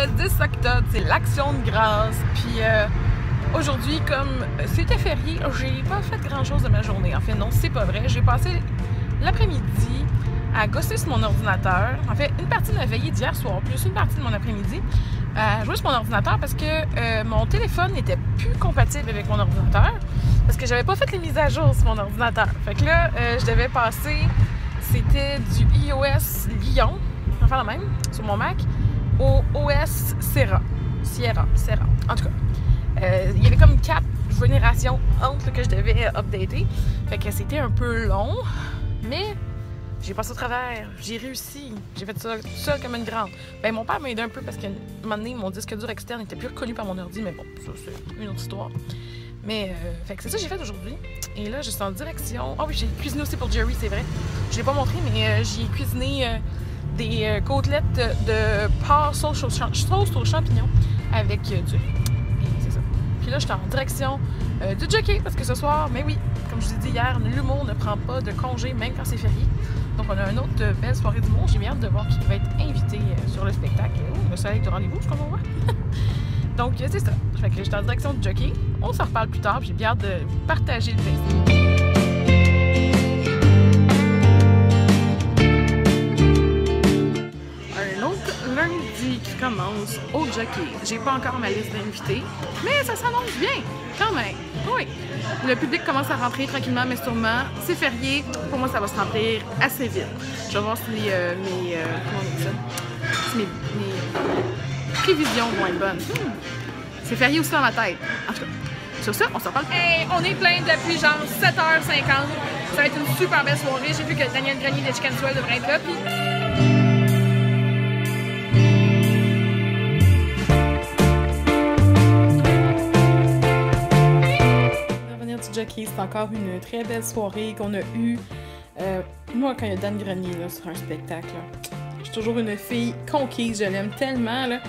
le 10 octobre, c'est l'Action de grâce. Puis aujourd'hui, comme c'était férié, j'ai pas fait grand-chose de ma journée. En fait, non, c'est pas vrai. J'ai passé l'après-midi à gosser sur mon ordinateur. En fait, une partie de ma veillée d'hier soir, plus une partie de mon après-midi, à jouer sur mon ordinateur parce que mon téléphone n'était plus compatible avec mon ordinateur parce que j'avais pas fait les mises à jour sur mon ordinateur. Fait que là, je devais passer, c'était du iOS Lyon, enfin la même, sur mon Mac, au OS Sierra. En tout cas, il y avait comme 4 générations entre que je devais updater. Fait que c'était un peu long, mais j'ai passé au travers, j'ai réussi, j'ai fait ça seule comme une grande. Ben mon père m'a aidé un peu parce qu'à un moment donné, mon disque dur externe était plus reconnu par mon ordi, mais bon, ça c'est une autre histoire. Mais, fait que c'est ça que j'ai fait aujourd'hui. Et là, je suis en direction... Oh oui, j'ai cuisiné aussi pour Jerry, c'est vrai. Je l'ai pas montré, mais j'ai cuisiné des côtelettes de porc sauce aux champignons avec du riz. Et c'est ça. Puis là, je suis en direction du jockey parce que ce soir, mais oui, comme je vous ai dit hier, l'humour ne prend pas de congé, même quand c'est férié. Donc, on a une autre belle soirée d'humour. J'ai bien hâte de voir qui va être invité sur le spectacle. Oh, le soleil est au rendez-vous, comme on voit. Donc, c'est ça. Fait que je suis en direction du jockey. On s'en reparle plus tard. J'ai bien hâte de partager le Facebook. Un autre lundi qui commence au jockey. J'ai pas encore ma liste d'invités, mais ça s'annonce bien, quand même. Oui. Le public commence à rentrer tranquillement, mais sûrement. C'est férié. Pour moi, ça va se remplir assez vite. Je vais voir si comment on dit ça? Si mes prévisions vont être bonnes. C'est férié aussi dans ma tête. En tout cas, sur ça, on s'en parle. Hey, on est plein depuis genre 7h50. Ça va être une super belle soirée. J'ai vu que Daniel Grenier de Chicken Swell devrait être là. Puis... Revenir du jockey, c'est encore une très belle soirée qu'on a eue. Moi, quand il y a Dan Grenier là, sur un spectacle, je suis toujours une fille conquise. Je l'aime tellement. Là.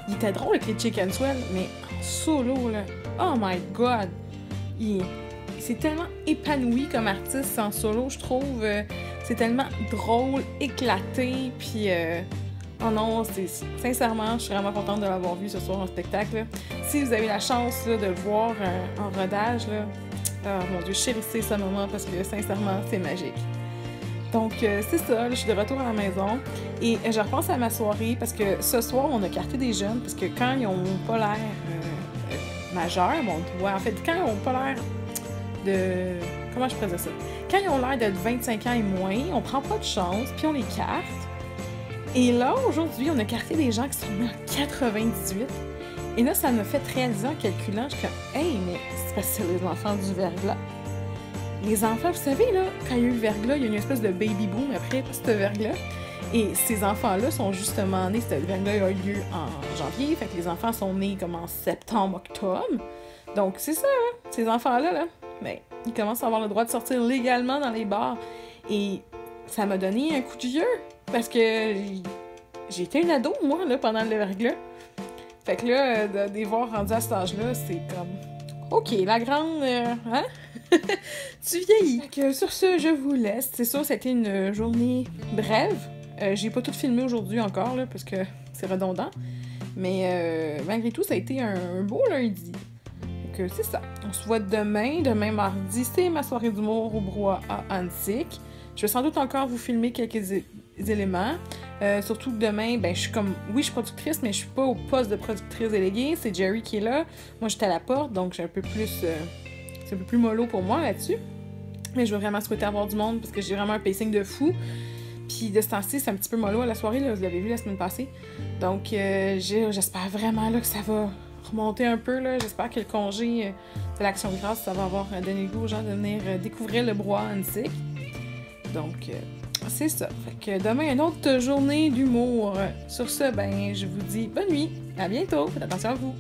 Il était drôle avec les Chicken Swell, mais en solo, là, oh my god! Il s'est tellement épanoui comme artiste en solo, je trouve. C'est tellement drôle, éclaté, puis... oh non, sincèrement, je suis vraiment contente de l'avoir vu ce soir en spectacle. Là. Si vous avez la chance là, de le voir en rodage, là, oh mon Dieu, chérissez ce moment parce que sincèrement, c'est magique. Donc, c'est ça, là, je suis de retour à la maison et je repense à ma soirée parce que ce soir, on a carté des jeunes parce que quand ils n'ont pas l'air majeurs, bon, ouais, en fait, quand ils n'ont pas l'air de... Comment je pourrais dire ça? Quand ils ont l'air d'être 25 ans et moins, on prend pas de chance, puis on les carte. Et là, aujourd'hui, on a carté des gens qui sont nés en 98. Et là, ça m'a fait réaliser en calculant, je suis comme, hey, mais c'est parce que c'est les enfants du verglas. Les enfants, vous savez, là, quand il y a eu le verglas, il y a une espèce de baby boom après ce verglas. Et ces enfants-là sont justement nés, le verglas a eu lieu en janvier, fait que les enfants sont nés comme en septembre, octobre. Donc, c'est ça, hein, ces enfants-là, là, ben, ils commencent à avoir le droit de sortir légalement dans les bars. Et ça m'a donné un coup de vieux, parce que j'étais une ado, moi, là, pendant le verglas. Fait que là, de les voir rendus à cet âge-là, c'est comme... OK, la grande... hein? Tu vieillis. Donc, sur ce, je vous laisse. C'est sûr, c'était une journée brève. J'ai pas tout filmé aujourd'hui encore, là, parce que c'est redondant. Mais malgré tout, ça a été un beau lundi. Donc, c'est ça. On se voit demain. Demain, mardi, c'est ma soirée d'humour au Brouhaha à Annecy. Je vais sans doute encore vous filmer quelques éléments. Surtout que demain, ben, je suis comme... Oui, je suis productrice, mais je suis pas au poste de productrice déléguée. C'est Jerry qui est là. Moi, j'étais à la porte, donc j'ai un peu plus... c'est un peu plus mollo pour moi là-dessus. Mais je veux vraiment souhaiter avoir du monde parce que j'ai vraiment un pacing de fou. Puis de ce temps-ci, c'est un petit peu mollo à la soirée, là, vous l'avez vu la semaine passée. Donc, j'espère vraiment là, que ça va remonter un peu. J'espère que le congé de l'Action de grâce, ça va avoir donné le goût aux gens de venir découvrir le Brouhaha à Annecy. Donc, c'est ça. Fait que demain, une autre journée d'humour. Sur ce, ben, je vous dis bonne nuit. À bientôt. Faites attention à vous.